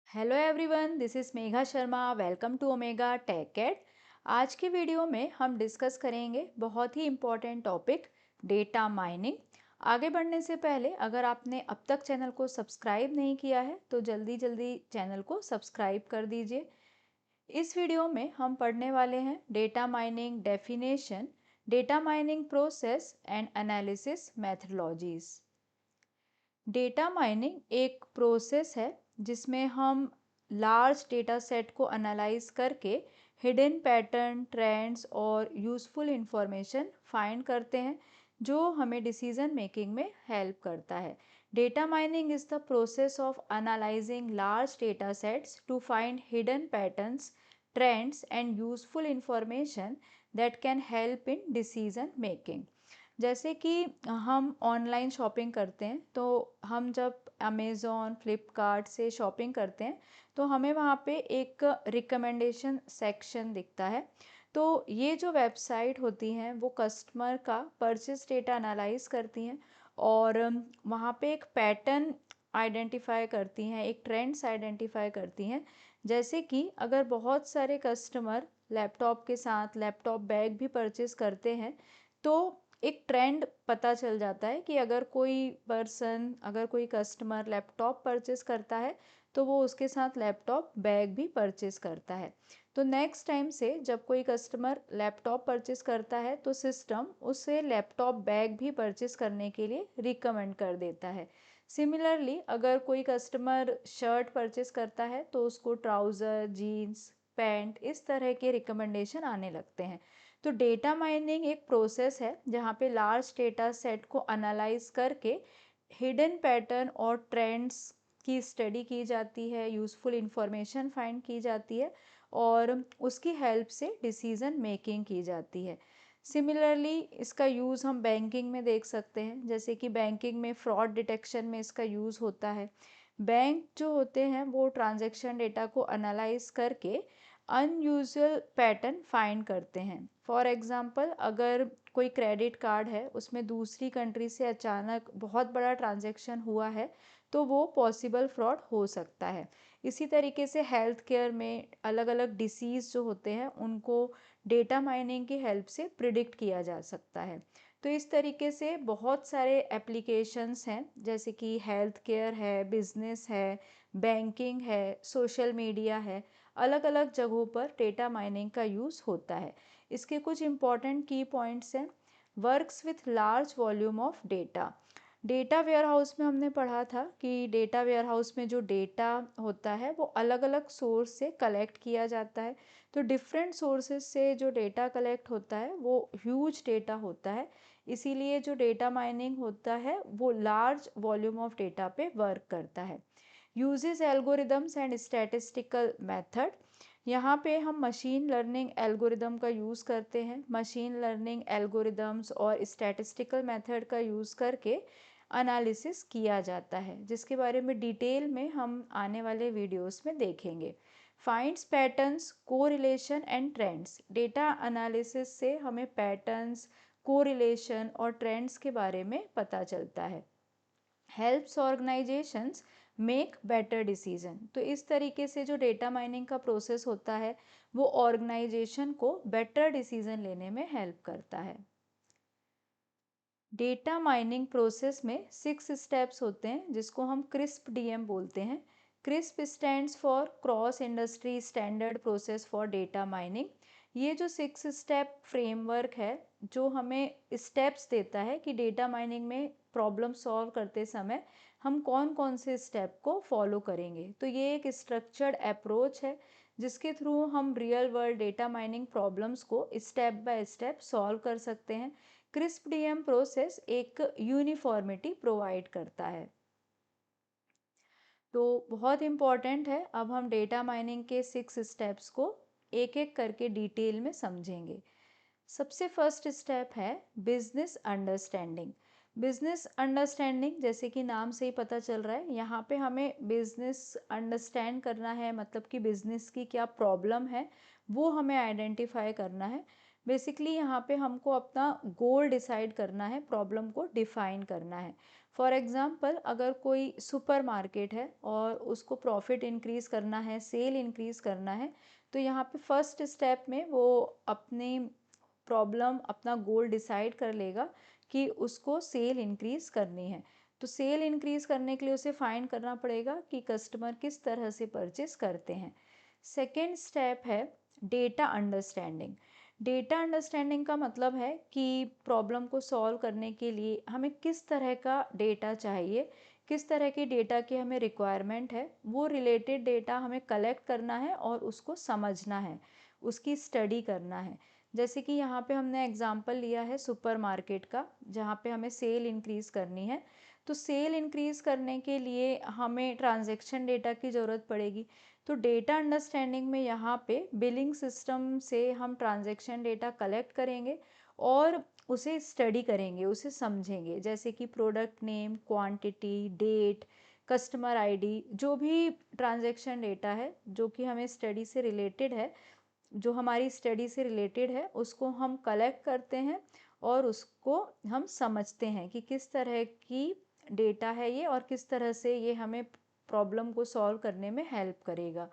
Hello everyone, this is Megha Sharma. Welcome to omega tech ed. आज की video में हम डिस्कस करेंगे बहुत ही इम्पॉर्टेंट टॉपिक, डेटा माइनिंग। आगे बढ़ने से पहले अगर आपने अब तक चैनल को सब्सक्राइब नहीं किया है तो जल्दी जल्दी चैनल को सब्सक्राइब कर दीजिए। इस वीडियो में हम पढ़ने वाले हैं data mining definition, data mining process and analysis methodologies. Data mining एक प्रोसेस है जिसमें हम लार्ज डेटा सेट को एनालाइज करके हिडन पैटर्न, ट्रेंड्स और यूज़फुल इंफॉर्मेशन फाइंड करते हैं जो हमें डिसीजन मेकिंग में हेल्प करता है। Data mining is the process of analysing large data sets to find hidden patterns, trends and useful information that can help in decision making. जैसे कि हम ऑनलाइन शॉपिंग करते हैं तो हम जब अमेज़ॉन, फ्लिपकार्ट से शॉपिंग करते हैं तो हमें वहाँ पे एक रिकमेंडेशन सेक्शन दिखता है। तो ये जो वेबसाइट होती हैं वो कस्टमर का परचेस डेटा एनालाइज करती हैं और वहाँ पे एक पैटर्न आइडेंटिफाई करती हैं, एक ट्रेंड्स आइडेंटिफाई करती हैं। जैसे कि अगर बहुत सारे कस्टमर लैपटॉप के साथ लैपटॉप बैग भी परचेस करते हैं तो एक ट्रेंड पता चल जाता है कि अगर कोई कस्टमर लैपटॉप परचेस करता है तो वो उसके साथ लैपटॉप बैग भी परचेस करता है। तो नेक्स्ट टाइम से जब कोई कस्टमर लैपटॉप परचेस करता है तो सिस्टम उसे लैपटॉप बैग भी परचेस करने के लिए रिकमेंड कर देता है। सिमिलरली अगर कोई कस्टमर शर्ट परचेस करता है तो उसको ट्राउज़र, जीन्स, पैंट इस तरह के रिकमेंडेशन आने लगते हैं। तो डेटा माइनिंग एक प्रोसेस है जहाँ पे लार्ज डेटा सेट को एनालाइज करके हिडन पैटर्न और ट्रेंड्स की स्टडी की जाती है, यूज़फुल इंफॉर्मेशन फाइंड की जाती है और उसकी हेल्प से डिसीजन मेकिंग की जाती है। सिमिलरली इसका यूज़ हम बैंकिंग में देख सकते हैं, जैसे कि बैंकिंग में फ्रॉड डिटेक्शन में इसका यूज़ होता है। बैंक जो होते हैं वो ट्रांजैक्शन डेटा को एनालाइज करके अनयूजुअल पैटर्न फाइंड करते हैं। फॉर एग्ज़ाम्पल अगर कोई क्रेडिट कार्ड है उसमें दूसरी कंट्री से अचानक बहुत बड़ा ट्रांजैक्शन हुआ है तो वो पॉसिबल फ्रॉड हो सकता है। इसी तरीके से हेल्थ केयर में अलग अलग डिसीज़ जो होते हैं उनको डेटा माइनिंग की हेल्प से प्रिडिक्ट किया जा सकता है। तो इस तरीके से बहुत सारे एप्लीकेशंस हैं, जैसे कि हेल्थ केयर है, बिजनेस है, बैंकिंग है, सोशल मीडिया है। अलग अलग जगहों पर डेटा माइनिंग का यूज़ होता है। इसके कुछ इम्पॉर्टेंट की पॉइंट्स हैं। Works with large volume of data. Data warehouse में हमने पढ़ा था कि डेटा वेयरहाउस में जो डेटा होता है वो अलग अलग सोर्स से कलेक्ट किया जाता है। तो डिफरेंट सोर्सेज से जो डेटा कलेक्ट होता है वो ह्यूज डेटा होता है। इसीलिए जो डेटा माइनिंग होता है वो लार्ज वॉल्यूम ऑफ डेटा पे वर्क करता है। Uses algorithms and statistical method. यहाँ पे हम मशीन लर्निंग एल्गोरिदम का यूज़ करते हैं। मशीन लर्निंग एल्गोरिदम्स और स्टैटिस्टिकल मेथड का यूज़ करके एनालिसिस किया जाता है, जिसके बारे में डिटेल में हम आने वाले वीडियोस में देखेंगे। Finds patterns, correlation and trends. Data analysis से हमें पैटर्न्स, कोरिलेशन और ट्रेंड्स के बारे में पता चलता है। Helps organisations make better decision. तो इस तरीके से जो डेटा माइनिंग का प्रोसेस होता है वो ऑर्गेनाइजेशन को बेटर डिसीजन लेने में हेल्प करता है। डेटा माइनिंग प्रोसेस में 6 स्टेप्स होते हैं जिसको हम क्रिस्प डीएम बोलते हैं। Crisp stands for cross industry standard process for data mining. ये जो 6 स्टेप फ्रेमवर्क है जो हमें स्टेप्स देता है कि डेटा माइनिंग में प्रॉब्लम सॉल्व करते समय हम कौन कौन से स्टेप को फॉलो करेंगे। तो ये एक स्ट्रक्चर्ड अप्रोच है जिसके थ्रू हम real world data mining problems को स्टेप बाय स्टेप सॉल्व कर सकते हैं। क्रिस्प डीएम प्रोसेस एक यूनिफॉर्मिटी प्रोवाइड करता है। तो बहुत इम्पॉर्टेंट है। अब हम डेटा माइनिंग के 6 स्टेप्स को एक एक करके डिटेल में समझेंगे। सबसे फर्स्ट स्टेप है बिजनेस अंडरस्टैंडिंग। बिजनेस अंडरस्टैंडिंग जैसे कि नाम से ही पता चल रहा है, यहाँ पे हमें बिजनेस अंडरस्टैंड करना है, मतलब कि बिजनेस की क्या प्रॉब्लम है वो हमें आइडेंटिफाई करना है। बेसिकली यहाँ पे हमको अपना गोल डिसाइड करना है, प्रॉब्लम को डिफाइन करना है। फॉर एग्ज़ाम्पल अगर कोई सुपर मार्केट है और उसको प्रॉफिट इंक्रीज़ करना है, सेल इंक्रीज़ करना है, तो यहाँ पे फर्स्ट स्टेप में वो अपनी प्रॉब्लम, अपना गोल डिसाइड कर लेगा कि उसको सेल इंक्रीज़ करनी है। तो सेल इंक्रीज़ करने के लिए उसे फाइंड करना पड़ेगा कि कस्टमर किस तरह से परचेस करते हैं। सेकेंड स्टेप है डेटा अंडरस्टैंडिंग। डेटा अंडरस्टैंडिंग का मतलब है कि प्रॉब्लम को सॉल्व करने के लिए हमें किस तरह का डेटा चाहिए, किस तरह की डेटा की हमें रिक्वायरमेंट है, वो रिलेटेड डेटा हमें कलेक्ट करना है और उसको समझना है, उसकी स्टडी करना है। जैसे कि यहाँ पे हमने एग्जांपल लिया है सुपरमार्केट का, जहाँ पे हमें सेल इंक्रीज़ करनी है। तो सेल इंक्रीज़ करने के लिए हमें ट्रांजैक्शन डेटा की ज़रूरत पड़ेगी। तो डेटा अंडरस्टैंडिंग में यहाँ पे बिलिंग सिस्टम से हम ट्रांजैक्शन डेटा कलेक्ट करेंगे और उसे स्टडी करेंगे, उसे समझेंगे, जैसे कि product name, quantity, date, customer ID, जो भी ट्रांजैक्शन डेटा है जो कि हमें स्टडी से रिलेटेड है, जो हमारी स्टडी से रिलेटेड है, उसको हम कलेक्ट करते हैं और उसको हम समझते हैं कि किस तरह की डेटा है ये और किस तरह से ये हमें प्रॉब्लम को सॉल्व करने में हेल्प करेगा।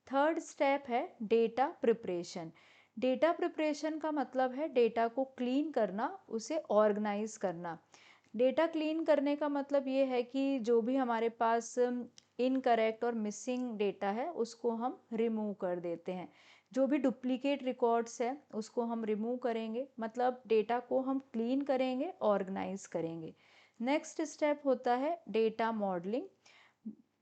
थर्ड स्टेप है डेटा प्रिपरेशन। डेटा प्रिपरेशन का मतलब है डेटा को क्लीन करना, उसे ऑर्गेनाइज करना। डेटा क्लीन करने का मतलब ये है कि जो भी हमारे पास इनकरेक्ट और मिसिंग डेटा है उसको हम रिमूव कर देते हैं। जो भी डुप्लीकेट रिकॉर्ड्स है उसको हम रिमूव करेंगे, मतलब डेटा को हम क्लीन करेंगे, ऑर्गेनाइज करेंगे। नेक्स्ट स्टेप होता है data modelling.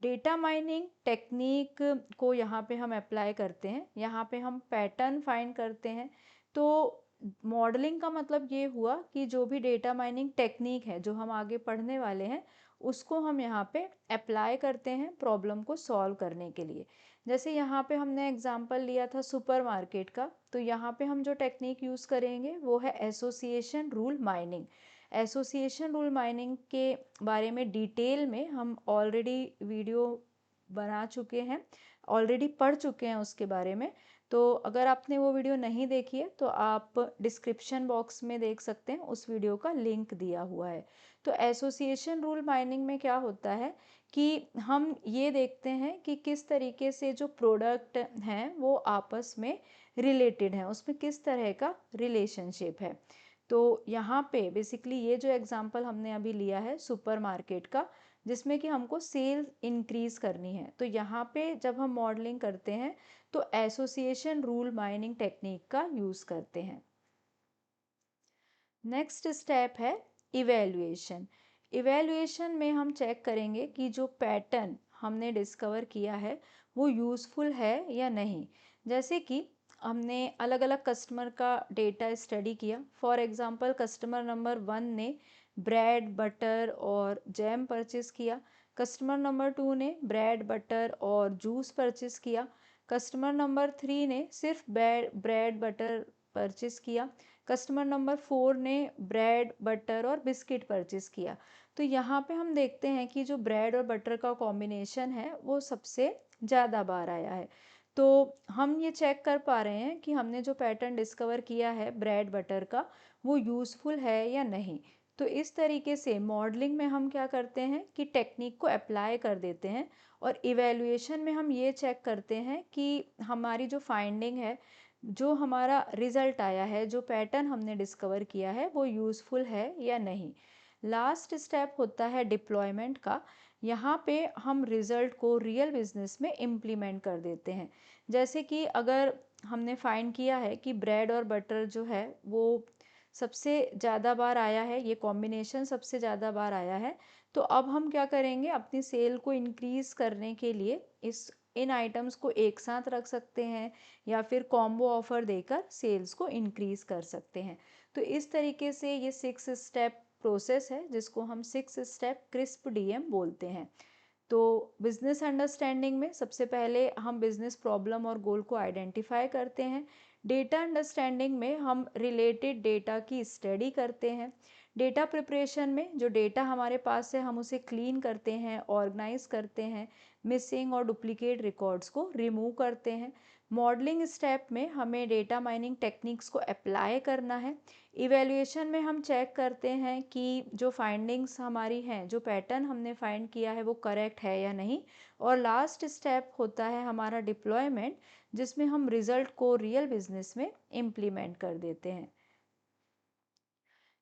Data mining technique को यहाँ पे हम अप्लाई करते हैं, यहाँ पे हम पैटर्न फाइंड करते हैं। तो मॉडलिंग का मतलब ये हुआ कि जो भी डेटा माइनिंग टेक्निक है जो हम आगे पढ़ने वाले हैं उसको हम यहाँ पे अप्लाई करते हैं प्रॉब्लम को सॉल्व करने के लिए। जैसे यहाँ पे हमने एग्जांपल लिया था सुपरमार्केट का, तो यहाँ पे हम जो टेक्निक यूज़ करेंगे वो है association rule mining. Association rule mining के बारे में डिटेल में हम ऑलरेडी वीडियो बना चुके हैं, ऑलरेडी पढ़ चुके हैं उसके बारे में। तो अगर आपने वो वीडियो नहीं देखी है तो आप डिस्क्रिप्शन बॉक्स में देख सकते हैं, उस वीडियो का लिंक दिया हुआ है। तो एसोसिएशन रूल माइनिंग में क्या होता है कि हम ये देखते हैं कि किस तरीके से जो प्रोडक्ट हैं वो आपस में रिलेटेड हैं, उसमें किस तरह का रिलेशनशिप है। तो यहाँ पे बेसिकली ये जो एग्जांपल हमने अभी लिया है सुपरमार्केट का, जिसमें कि हमको सेल इंक्रीज़ करनी है, तो यहाँ पे जब हम मॉडलिंग करते हैं तो एसोसिएशन रूल माइनिंग टेक्निक का यूज़ करते हैं। नेक्स्ट स्टेप है इवैल्यूएशन। इवैल्यूएशन में हम चेक करेंगे कि जो पैटर्न हमने डिस्कवर किया है वो यूज़फुल है या नहीं। जैसे कि हमने अलग अलग कस्टमर का डेटा स्टडी किया। फॉर एग्ज़ाम्पल कस्टमर नंबर 1 ने ब्रेड, बटर और जैम परचेस किया। कस्टमर नंबर 2 ने ब्रेड, बटर और जूस परचेस किया। कस्टमर नंबर 3 ने सिर्फ ब्रेड, बटर परचेस किया। कस्टमर नंबर 4 ने ब्रेड, बटर और बिस्किट परचेस किया। तो यहाँ पे हम देखते हैं कि जो ब्रेड और बटर का कॉम्बिनेशन है वो सबसे ज़्यादा बार आया है। तो हम ये चेक कर पा रहे हैं कि हमने जो पैटर्न डिस्कवर किया है ब्रेड बटर का वो यूज़फुल है या नहीं। तो इस तरीके से मॉडलिंग में हम क्या करते हैं कि टेक्निक को अप्लाई कर देते हैं और इवैल्यूएशन में हम ये चेक करते हैं कि हमारी जो फाइंडिंग है, जो हमारा रिज़ल्ट आया है, जो पैटर्न हमने डिस्कवर किया है वो यूज़फुल है या नहीं। लास्ट स्टेप होता है डिप्लॉयमेंट का। यहाँ पे हम रिज़ल्ट को रियल बिजनेस में इम्प्लीमेंट कर देते हैं। जैसे कि अगर हमने फाइंड किया है कि ब्रेड और बटर जो है वो सबसे ज़्यादा बार आया है, ये कॉम्बिनेशन सबसे ज़्यादा बार आया है, तो अब हम क्या करेंगे, अपनी सेल को इंक्रीज़ करने के लिए इन आइटम्स को एक साथ रख सकते हैं या फिर कॉम्बो ऑफर देकर सेल्स को इंक्रीज़ कर सकते हैं। तो इस तरीके से ये 6 स्टेप प्रोसेस है जिसको हम 6 स्टेप क्रिस्प डीएम बोलते हैं। तो बिजनेस अंडरस्टैंडिंग में सबसे पहले हम बिजनेस प्रॉब्लम और गोल को आइडेंटिफाई करते हैं। डेटा अंडरस्टैंडिंग में हम रिलेटेड डेटा की स्टडी करते हैं। डेटा प्रिपरेशन में जो डेटा हमारे पास है हम उसे क्लीन करते हैं, ऑर्गेनाइज करते हैं, मिसिंग और डुप्लीकेट रिकॉर्ड्स को रिमूव करते हैं। मॉडलिंग स्टेप में हमें डेटा माइनिंग टेक्निक्स को अप्लाई करना है। इवैल्यूएशन में हम चेक करते हैं कि जो फाइंडिंग्स हमारी हैं, जो पैटर्न हमने फाइंड किया है वो करेक्ट है या नहीं। और लास्ट स्टेप होता है हमारा डिप्लॉयमेंट, जिसमें हम रिजल्ट को रियल बिजनेस में इम्प्लीमेंट कर देते हैं।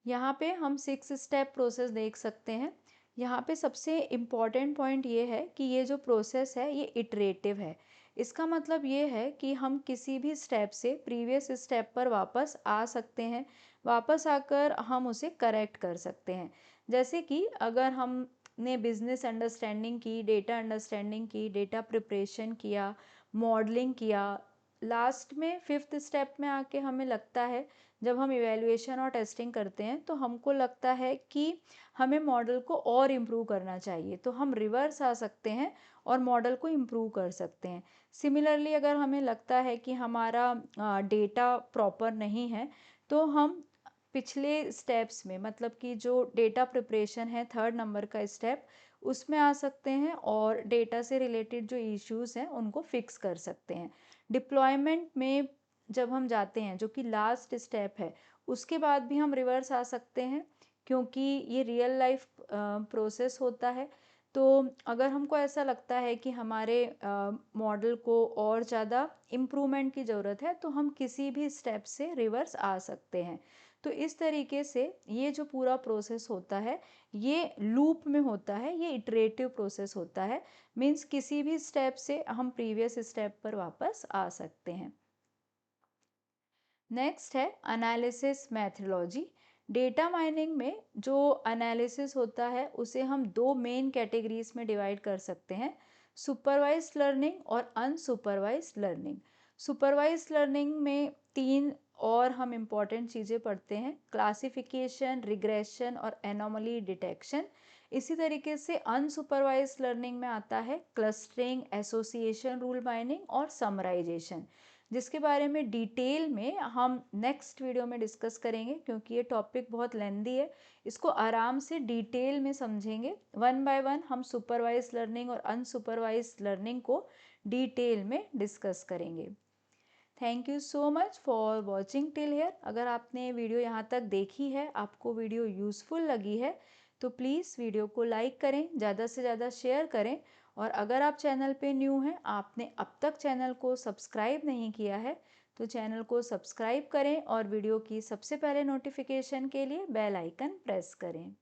यहाँ पे हम 6 स्टेप प्रोसेस देख सकते हैं। यहाँ पे सबसे इम्पॉर्टेंट पॉइंट ये है कि ये जो प्रोसेस है ये इटरेटिव है। इसका मतलब ये है कि हम किसी भी स्टेप से प्रीवियस स्टेप पर वापस आ सकते हैं, वापस आकर हम उसे करेक्ट कर सकते हैं। जैसे कि अगर हमने बिजनेस अंडरस्टैंडिंग की, डेटा अंडरस्टैंडिंग की, डेटा प्रिपरेशन किया, मॉडलिंग किया, लास्ट में 5th स्टेप में आके हमें लगता है, जब हम इवैल्यूएशन और टेस्टिंग करते हैं तो हमको लगता है कि हमें मॉडल को और इम्प्रूव करना चाहिए, तो हम रिवर्स आ सकते हैं और मॉडल को इम्प्रूव कर सकते हैं। सिमिलरली अगर हमें लगता है कि हमारा डेटा प्रॉपर नहीं है, तो हम पिछले स्टेप्स में, मतलब कि जो डेटा प्रिपरेशन है 3rd नंबर का स्टेप, उसमें आ सकते हैं और डेटा से रिलेटेड जो इश्यूज़ हैं उनको फिक्स कर सकते हैं। डिप्लॉयमेंट में जब हम जाते हैं, जो कि लास्ट स्टेप है, उसके बाद भी हम रिवर्स आ सकते हैं, क्योंकि ये रियल लाइफ प्रोसेस होता है। तो अगर हमको ऐसा लगता है कि हमारे मॉडल को और ज़्यादा इम्प्रूवमेंट की ज़रूरत है, तो हम किसी भी स्टेप से रिवर्स आ सकते हैं। तो इस तरीके से ये जो पूरा प्रोसेस होता है ये लूप में होता है, ये इटरेटिव प्रोसेस होता है। मीन्स किसी भी स्टेप से हम प्रीवियस स्टेप पर वापस आ सकते हैं। नेक्स्ट है एनालिसिस मेथडोलॉजी। डेटा माइनिंग में जो एनालिसिस होता है उसे हम 2 मेन कैटेगरीज में डिवाइड कर सकते हैं, सुपरवाइज्ड लर्निंग और अनसुपरवाइज्ड लर्निंग। सुपरवाइज्ड लर्निंग में 3 और हम इम्पॉर्टेंट चीज़ें पढ़ते हैं, क्लासिफिकेशन, रिग्रेशन और एनोमली डिटेक्शन। इसी तरीके से अनसुपरवाइज्ड लर्निंग में आता है क्लस्टरिंग, एसोसिएशन रूल बाइंडिंग और समराइजेशन, जिसके बारे में डिटेल में हम नेक्स्ट वीडियो में डिस्कस करेंगे, क्योंकि ये टॉपिक बहुत लेंदी है। इसको आराम से डिटेल में समझेंगे, 1 बाय 1 हम सुपरवाइज लर्निंग और अनसुपरवाइज लर्निंग को डिटेल में डिस्कस करेंगे। Thank you so much for watching till here. अगर आपने वीडियो यहाँ तक देखी है, आपको वीडियो यूज़फुल लगी है, तो प्लीज़ वीडियो को लाइक करें, ज़्यादा से ज़्यादा शेयर करें। और अगर आप चैनल पे न्यू हैं, आपने अब तक चैनल को सब्सक्राइब नहीं किया है, तो चैनल को सब्सक्राइब करें और वीडियो की सबसे पहले नोटिफिकेशन के लिए बेल आइकन प्रेस करें।